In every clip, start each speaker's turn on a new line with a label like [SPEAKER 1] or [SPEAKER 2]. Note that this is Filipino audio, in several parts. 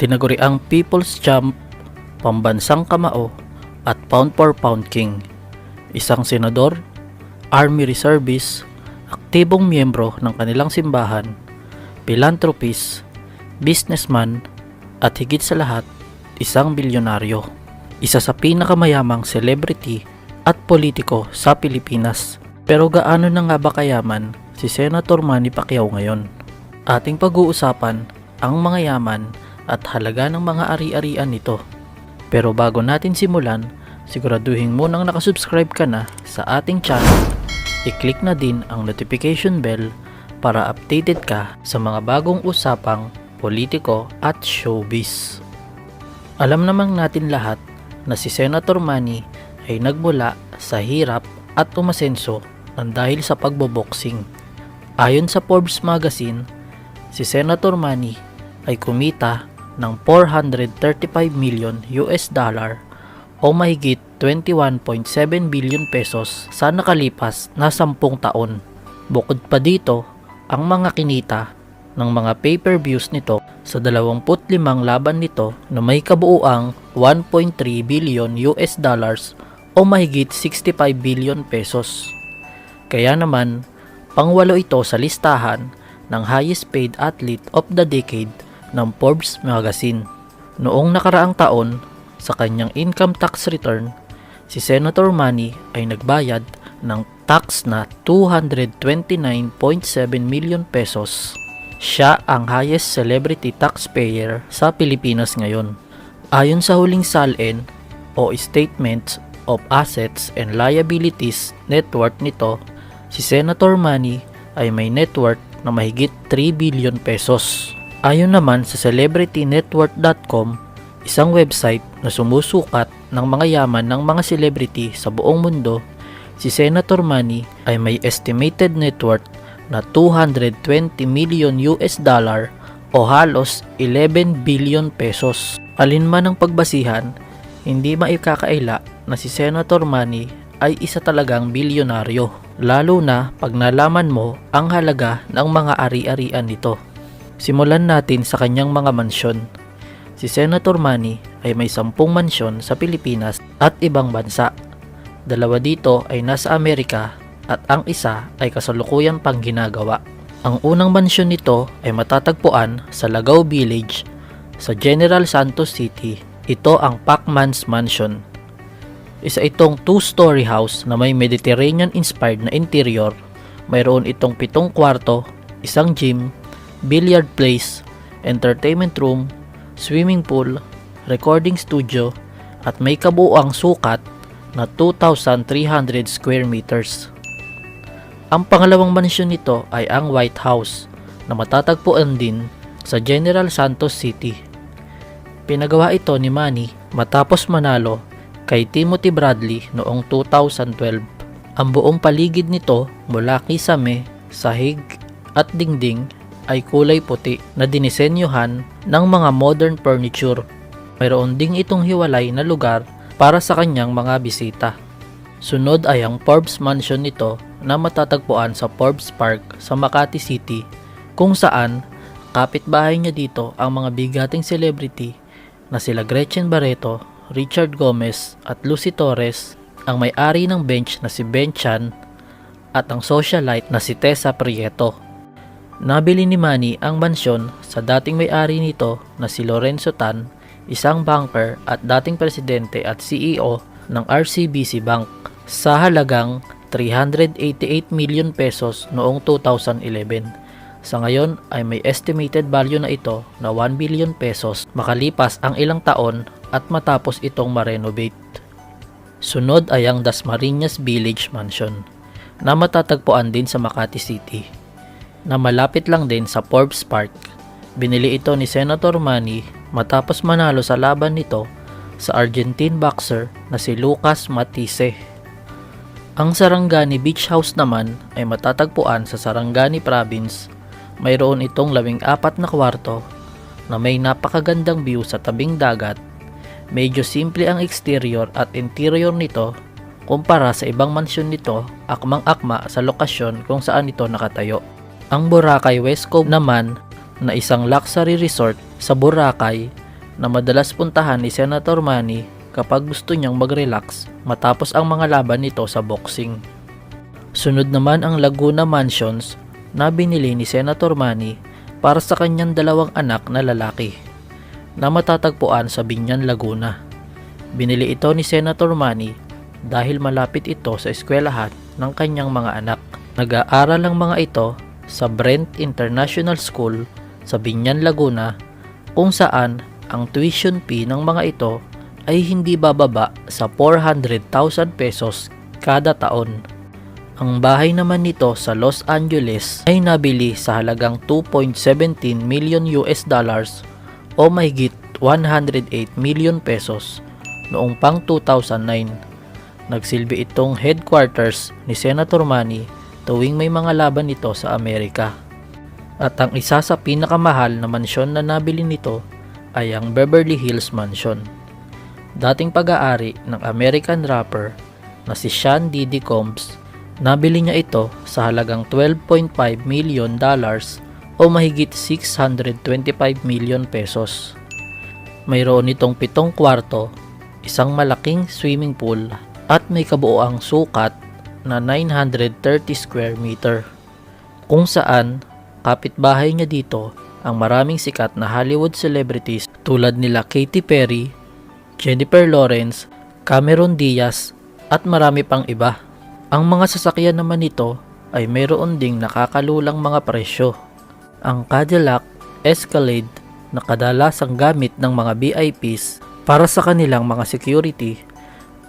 [SPEAKER 1] Tinaguriang People's Champ, Pambansang Kamao at Pound for Pound King. Isang senador, Army Reservist, aktibong miyembro ng kanilang simbahan, philanthropist, businessman, at higit sa lahat, isang bilyonaryo. Isa sa pinakamayamang celebrity at politiko sa Pilipinas. Pero gaano na nga ba kayaman si Senator Manny Pacquiao ngayon? Ating pag-uusapan ang mga yaman at halaga ng mga ari-arian nito. Pero bago natin simulan, siguraduhin munang nakasubscribe ka na sa ating channel. I-click na din ang notification bell para updated ka sa mga bagong usapang politiko at showbiz. Alam namang natin lahat na si Senator Manny ay nagmula sa hirap at umasenso nang dahil sa pagboboxing. Ayon sa Forbes magazine, si Senator Manny ay kumita ng 435 million US dollar o mahigit 21.7 billion pesos sa nakalipas na 10 taon. Bukod pa dito, ang mga kinita ng mga pay-per-views nito sa 25 laban nito na may kabuuang 1.3 billion US dollars o mahigit 65 billion pesos. Kaya naman, pangwalo ito sa listahan ng highest paid athlete of the decade ng Forbes magazine. Noong nakaraang taon, sa kanyang income tax return, si Senator Manny ay nagbayad ng tax na 229.7 million pesos. Siya ang highest celebrity taxpayer sa Pilipinas ngayon. Ayon sa huling SALN o Statement of Assets and Liabilities net worth nito, si Senator Manny ay may net worth na mahigit 3 billion pesos. Ayon naman sa celebritynetworth.com, isang website na sumusukat ng mga yaman ng mga celebrity sa buong mundo, si Senator Manny ay may estimated net worth na 220 million US dollar o halos 11 billion pesos. Alinman ang pagbasihan, hindi maikakaila na si Senator Manny ay isa talagang bilyonaryo, lalo na pag nalaman mo ang halaga ng mga ari-arian nito. Simulan natin sa kanyang mga mansyon. Si Senator Manny ay may 10 mansyon sa Pilipinas at ibang bansa. 2 dito ay nasa Amerika at ang isa ay kasalukuyan pang ginagawa. Ang unang mansyon nito ay matatagpuan sa Lagao Village sa General Santos City. Ito ang Pacman's Mansion. Isa itong 2-story house na may Mediterranean-inspired na interior. Mayroon itong 7 kwarto, isang gym, billiard place, entertainment room, swimming pool, recording studio, at may kabuuang sukat na 2,300 square meters. Ang pangalawang mansyon nito ay ang White House na matatagpuan din sa General Santos City. Pinagawa ito ni Manny matapos manalo kay Timothy Bradley noong 2012. Ang buong paligid nito mula kisame, sahig at dingding ay kulay puti na dinisenyohan ng mga modern furniture. Mayroon ding itong hiwalay na lugar para sa kanyang mga bisita. Sunod ay ang Forbes Mansion nito na matatagpuan sa Forbes Park sa Makati City, kung saan kapitbahay niya dito ang mga bigating celebrity na sila Gretchen Barreto, Richard Gomez at Lucy Torres, ang may-ari ng bench na si Ben Chan at ang socialite na si Tessa Prieto. Nabili ni Manny ang mansyon sa dating may-ari nito na si Lorenzo Tan, isang banker at dating presidente at CEO ng RCBC Bank, sa halagang 388 million pesos noong 2011. Sa ngayon ay may estimated value na ito na 1 billion pesos makalipas ang ilang taon at matapos itong ma-renovate. Sunod ay ang Dasmariñas Village Mansion na matatagpuan din sa Makati City, na malapit lang din sa Forbes Park. Binili ito ni Senator Manny matapos manalo sa laban nito sa Argentine boxer na si Lucas Matisse. Ang Sarangani Beach House naman ay matatagpuan sa Sarangani Province. Mayroon itong 14 na kwarto na may napakagandang view sa tabing dagat. Medyo simple ang exterior at interior nito kumpara sa ibang mansyon nito, akmang-akma sa lokasyon kung saan ito nakatayo. Ang Boracay West Cove naman na isang luxury resort sa Boracay na madalas puntahan ni Senator Manny kapag gusto niyang mag-relax matapos ang mga laban nito sa boxing. Sunod naman ang Laguna Mansions na binili ni Senator Manny para sa kanyang dalawang anak na lalaki na matatagpuan sa Binyan, Laguna. Binili ito ni Senator Manny dahil malapit ito sa eskwelahan ng kanyang mga anak. Nag-aaral ang mga ito sa Brent International School sa Binyan, Laguna, kung saan ang tuition fee ng mga ito ay hindi bababa sa 400,000 pesos kada taon. Ang bahay naman nito sa Los Angeles ay nabili sa halagang 2.17 million US dollars o mahigit 108 million pesos noong pang 2009. Nagsilbi itong headquarters ni Senator Manny tuwing may mga laban nito sa Amerika. At ang isa sa pinakamahal na mansyon na nabili nito ay ang Beverly Hills Mansion. Dating pag-aari ng American rapper na si Sean Diddy Combs, nabili niya ito sa halagang 12.5 million dollars o mahigit 625 million pesos. Mayroon itong 7 kwarto, isang malaking swimming pool at may kabuoang sukat na 930 square meter, kung saan kapitbahay niya dito ang maraming sikat na Hollywood celebrities tulad nila Katy Perry, Jennifer Lawrence, Cameron Diaz at marami pang iba. Ang mga sasakyan naman nito ay mayroon ding nakakalulang mga presyo. Ang Cadillac Escalade na kadalasang gamit ng mga VIPs para sa kanilang mga security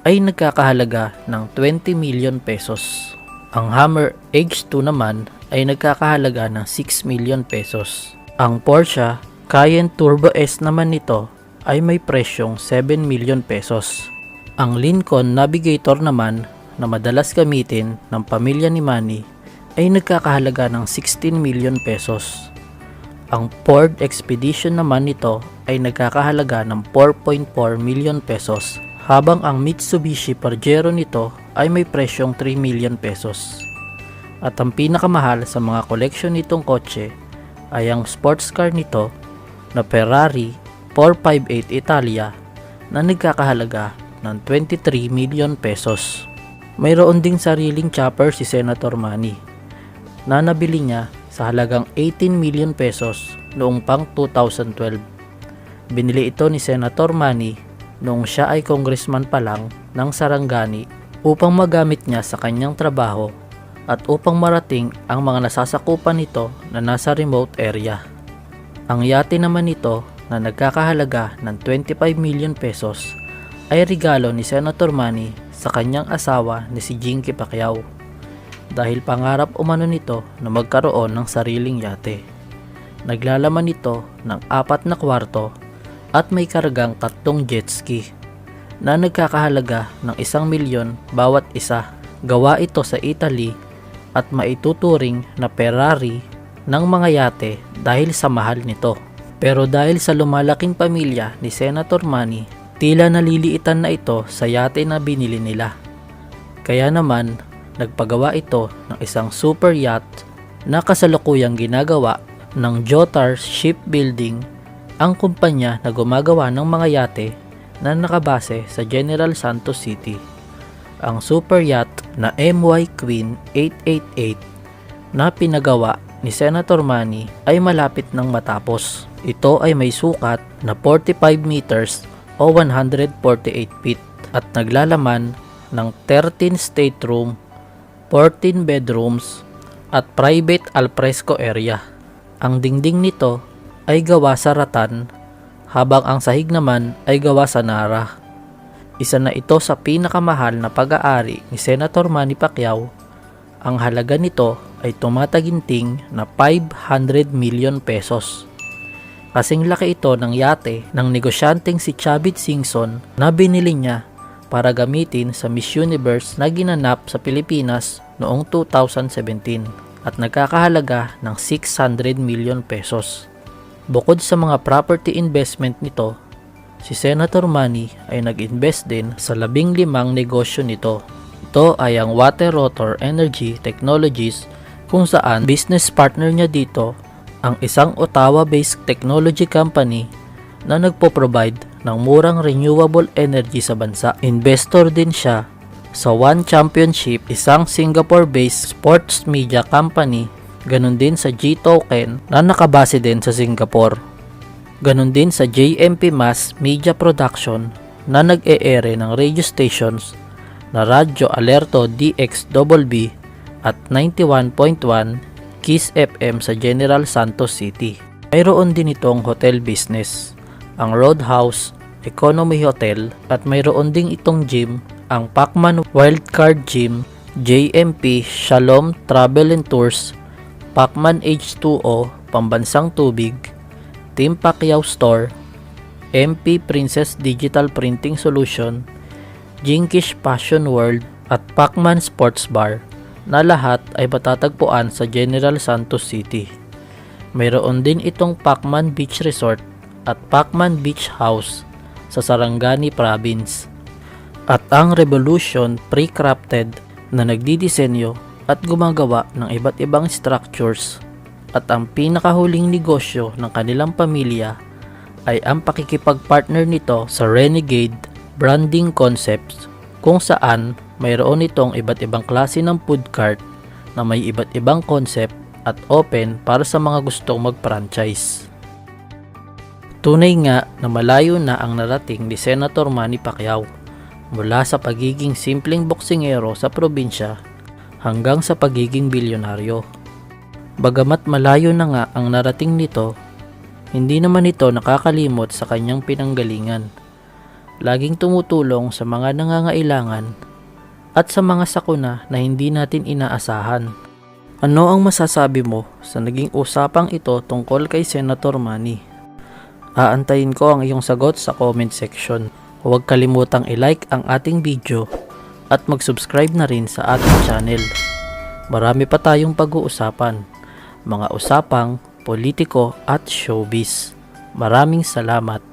[SPEAKER 1] ay nagkakahalaga ng 20 million pesos. Ang Hummer H2 naman ay nagkakahalaga ng 6 million pesos. Ang Porsche Cayenne Turbo S naman nito ay may presyong 7 million pesos. Ang Lincoln Navigator naman na madalas gamitin ng pamilya ni Manny ay nagkakahalaga ng 16 million pesos. Ang Ford Expedition naman nito ay nagkakahalaga ng 4.4 million pesos, habang ang Mitsubishi Pajero nito ay may presyong 3 million pesos. At ang pinakamahal sa mga koleksyon nitong kotse ay ang sports car nito na Ferrari 458 Italia na nagkakahalaga ng 23 million pesos. Mayroon ding sariling chopper si Senator Manny na nabili niya sa halagang 18 million pesos noong pang 2012. Binili ito ni Senator Manny noong siya ay congressman pa lang ng Sarangani upang magamit niya sa kanyang trabaho at upang marating ang mga nasasakupan nito na nasa remote area. Ang yate naman nito na nagkakahalaga ng 25 million pesos ay regalo ni Senator Manny sa kanyang asawa ni si Jinky Pacquiao dahil pangarap umano nito na magkaroon ng sariling yate. Naglalaman ito ng 4 na kwarto at may kargang 3 jet ski na nagkakahalaga ng 1 milyon bawat isa. Gawa ito sa Italy at maituturing na Ferrari ng mga yate dahil sa mahal nito. Pero dahil sa lumalaking pamilya ni Senator Manny, tila naliliitan na ito sa yate na binili nila. Kaya naman, nagpagawa ito ng isang super yacht na kasalukuyang ginagawa ng Jotar Shipbuilding, ang kumpanya na gumagawa ng mga yate na nakabase sa General Santos City. Ang super yacht na MY Queen 888 na pinagawa ni Senator Manny ay malapit nang matapos. Ito ay may sukat na 45 meters o 148 feet at naglalaman ng 13 stateroom, 14 bedrooms at private alfresco area. Ang dingding nito ay gawa sa rattan, habang ang sahig naman ay gawa sa nara. Isa na ito sa pinakamahal na pag-aari ni Senator Manny Pacquiao. Ang halaga nito ay tumataginting na 500 million pesos. Kasing laki ito ng yate ng negosyanteng si Chavit Singson na binili niya para gamitin sa Miss Universe na ginanap sa Pilipinas noong 2017 at nagkakahalaga ng 600 million pesos. Bukod sa mga property investment nito, si Senator Manny ay nag-invest din sa 15 negosyo nito. Ito ay ang Water Rotor Energy Technologies, kung saan business partner niya dito ang isang Ottawa-based technology company na nagpo-provide ng murang renewable energy sa bansa. Investor din siya sa One Championship, isang Singapore-based sports media company, ganun din sa G-Token na nakabase din sa Singapore. Ganun din sa JMP Mass Media Production na nag-e-ere ng radio stations na Radyo Alerto DXBB at 91.1 Kiss FM sa General Santos City. Mayroon din itong hotel business, ang Roadhouse Economy Hotel, at mayroon ding itong gym, ang Pacman Wildcard Gym, JMP Shalom Travel and Tours, Pacman H2O Pambansang Tubig, Team Pacquiao Store, MP Princess Digital Printing Solution, Jinkish Passion World at Pacman Sports Bar, na lahat ay matatagpuan sa General Santos City. Mayroon din itong Pacman Beach Resort at Pacman Beach House sa Sarangani Province. At ang Revolution Pre-Crafted na nagdidisenyo at gumagawa ng iba't ibang structures. At ang pinakahuling negosyo ng kanilang pamilya ay ang pakikipag-partner nito sa Renegade Branding Concepts, kung saan mayroon itong iba't ibang klase ng food cart na may iba't ibang concept at open para sa mga gustong mag-franchise. Tunay nga na malayo na ang narating ni Senator Manny Pacquiao mula sa pagiging simpleng boksingero sa probinsya hanggang sa pagiging bilyonaryo. Bagamat malayo na nga ang narating nito, hindi naman ito nakakalimot sa kanyang pinanggalingan. Laging tumutulong sa mga nangangailangan at sa mga sakuna na hindi natin inaasahan. Ano ang masasabi mo sa naging usapang ito tungkol kay Senator Manny? Aantayin ko ang iyong sagot sa comment section. Huwag kalimutang i-like ang ating video at mag-subscribe na rin sa ating channel. Marami pa tayong pag-uusapan, mga usapang politiko at showbiz. Maraming salamat.